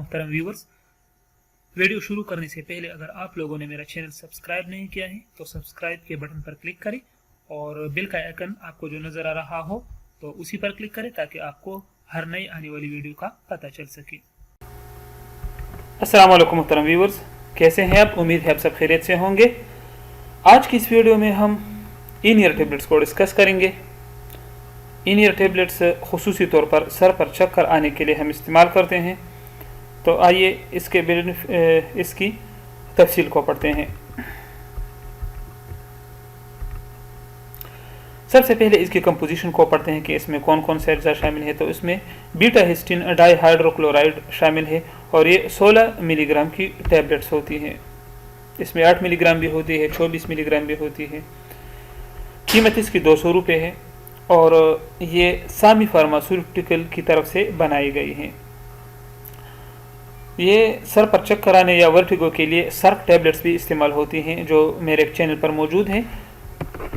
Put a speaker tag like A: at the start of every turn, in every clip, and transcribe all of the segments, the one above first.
A: मोहतरम viewers, video शुरू करने से पहले अगर आप लोगों ने मेरा चैनल सब्सक्राइब नहीं किया है तो सब्सक्राइब के बटन पर क्लिक करें और बेल का आइकन आपको जो नज़र आ रहा हो तो उसी पर क्लिक करें ताकि आपको हर नई आने वाली वीडियो का पता चल सके। अस्सलाम वालेकुम मोहतरम व्यूवर्स, कैसे हैं आप? उम्मीद है आप सब खैरियत से होंगे। आज की इस वीडियो में हम इन ईयर टेबलेट्स को डिस्कस करेंगे। इन ईयर टेबलेट्स खुसूसी तौर पर सर पर चक्कर आने के लिए हम इस्तेमाल करते हैं। तो आइए इसकी तफसील को पढ़ते हैं। सबसे पहले इसकी कंपोजिशन को पढ़ते हैं कि इसमें कौन कौन से अज्जा शामिल है। तो इसमें बीटा हिस्टीन डाईहाइड्रोक्लोराइड शामिल है और ये 16 मिलीग्राम की टैबलेट्स होती हैं। इसमें 8 मिलीग्राम भी होती है, 24 मिलीग्राम भी होती है। कीमत इसकी 200 रुपये है और ये सामी फार्मास्यूटिकल की तरफ से बनाई गई है। ये सर पर चक्कर आने या वर्टिगो के लिए सर्क टैबलेट्स भी इस्तेमाल होती हैं जो मेरे चैनल पर मौजूद हैं।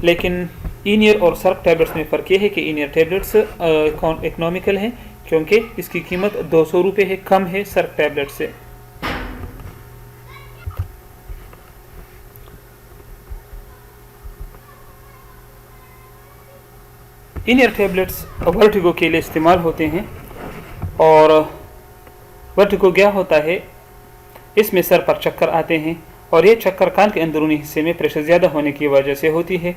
A: लेकिन इन ईयर और सर्क टैबलेट्स में फ़र्क ये है कि इन ईयर टैबलेट्स इकोनॉमिकल हैं क्योंकि इसकी कीमत 200 रुपये है, कम है सर्क टैबलेट से। इन ईयर टैबलेट्स वर्टिगो के लिए इस्तेमाल होते हैं। और वर्टिगो क्या होता है? इसमें सर पर चक्कर आते हैं और ये चक्कर कान के अंदरूनी हिस्से में प्रेशर ज़्यादा होने की वजह से होती है।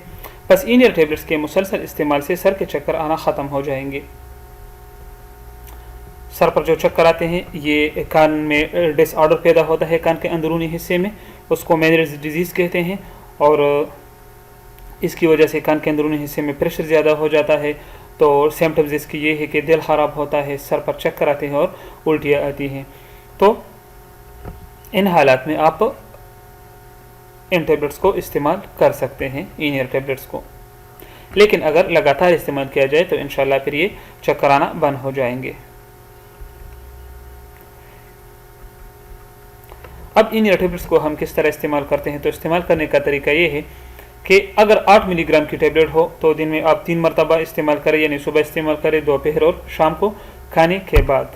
A: बस इन ईयर टैबलेट्स के मुसलसल इस्तेमाल से सर के चक्कर आना ख़त्म हो जाएंगे। सर पर जो चक्कर आते हैं ये कान में डिसऑर्डर पैदा होता है कान के अंदरूनी हिस्से में, उसको मेनियर्स डिजीज़ कहते हैं। और इसकी वजह से कान के अंदरूनी हिस्से में प्रेशर ज़्यादा हो जाता है। तो सिम्टम्स इसकी ये है कि दिल ख़राब होता है, सर पर चक्कर आते हैं और उल्टियाँ आती हैं। तो इन हालात में आप इन टैबलेट्स को इस्तेमाल कर सकते हैं, इन ईयर टैबलेट्स को। लेकिन अगर लगातार इस्तेमाल किया जाए तो इंशाल्लाह फिर ये चक्कर आना बंद हो जाएंगे। अब इन ईयर टैबलेट्स को हम किस तरह इस्तेमाल करते हैं? तो इस्तेमाल करने का तरीका ये है कि अगर 8 मिलीग्राम की टैबलेट हो तो दिन में आप 3 मरतबा इस्तेमाल करें, यानी सुबह इस्तेमाल करें, दोपहर और शाम को खाने के बाद।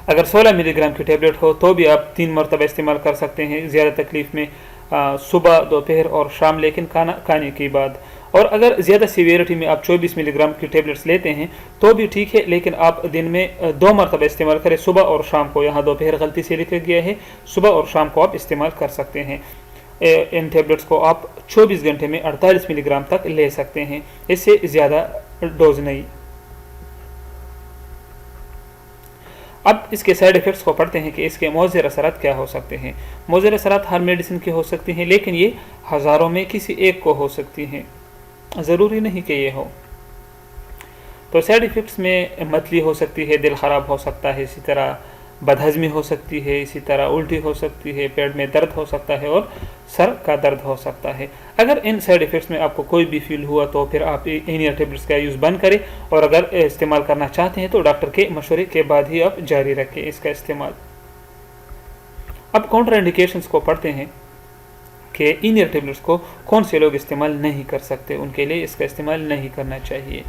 A: अगर 16 मिलीग्राम की टैबलेट हो तो भी आप 3 मरतबा इस्तेमाल कर सकते हैं ज़्यादा तकलीफ़ में, सुबह, दोपहर और शाम, लेकिन खाने के बाद। और अगर ज़्यादा सीवियरिटी में आप 24 मिलीग्राम की टैबलेट्स लेते हैं तो भी ठीक है, लेकिन आप दिन में 2 मरतबा इस्तेमाल करें, सुबह और शाम को। यहाँ दोपहर गलती से लिखा गया है, सुबह और शाम को आप इस्तेमाल कर सकते हैं। इन टैबलेट्स को आप 24 घंटे में 48 मिलीग्राम तक ले सकते हैं, इससे ज़्यादा डोज नहीं। अब इसके साइड इफ़ेक्ट्स को पढ़ते हैं कि इसके मौज़र असरात क्या हो सकते हैं। मौज़र असरात हर मेडिसिन के हो सकती हैं, लेकिन ये हज़ारों में किसी एक को हो सकती हैं, ज़रूरी नहीं कि ये हो। तो साइड इफ़ेक्ट्स में मतली हो सकती है, दिल ख़राब हो सकता है, इसी तरह बदहज़मी हो सकती है, इसी तरह उल्टी हो सकती है, पेट में दर्द हो सकता है और सर का दर्द हो सकता है। अगर इन साइड इफ़ेक्ट्स में आपको कोई भी फील हुआ तो फिर आप इन ईयर टैबलेट्स का यूज़ बंद करें, और अगर इस्तेमाल करना चाहते हैं तो डॉक्टर के मशवरे के बाद ही आप जारी रखें इसका इस्तेमाल। अब काउंटर इंडिकेशंस को पढ़ते हैं कि इन ईयर टैबलेट्स को कौन से लोग इस्तेमाल नहीं कर सकते, उनके लिए इसका इस्तेमाल नहीं करना चाहिए।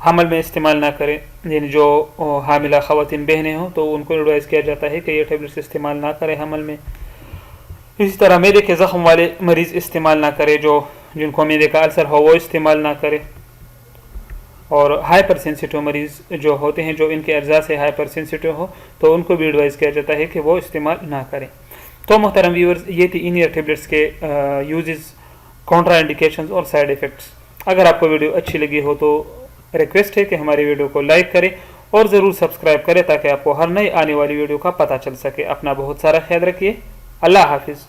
A: हमल में इस्तेमाल ना करें, यानी जो हामिला ख़वातीन बहनें हों तो उनको एडवाइस किया जाता है कि ये टैबलेट्स इस्तेमाल ना करें हमल में। इसी तरह मैदे के ज़ख्म वाले मरीज़ इस्तेमाल ना करें, जिनको मैदे का अल्सर हो वो इस्तेमाल ना करें। और हाइपर सेंसिटिव मरीज़ जो होते हैं, जो इनके अज्जा से हाइपर सेंसिटिव हो, तो उनको भी एडवाइस किया जाता है कि वो इस्तेमाल ना करें। तो मोहतरम व्यूअर्स, ये थी इन ईयर टैबलेट्स के यूजेस, काउंटर इंडिकेशंस और साइड इफ़ेक्ट्स। अगर आपको वीडियो अच्छी लगी हो तो रिक्वेस्ट है कि हमारी वीडियो को लाइक करें और ज़रूर सब्सक्राइब करें ताकि आपको हर नई आने वाली वीडियो का पता चल सके। अपना बहुत सारा ख्याल रखिए। अल्लाह हाफिज़।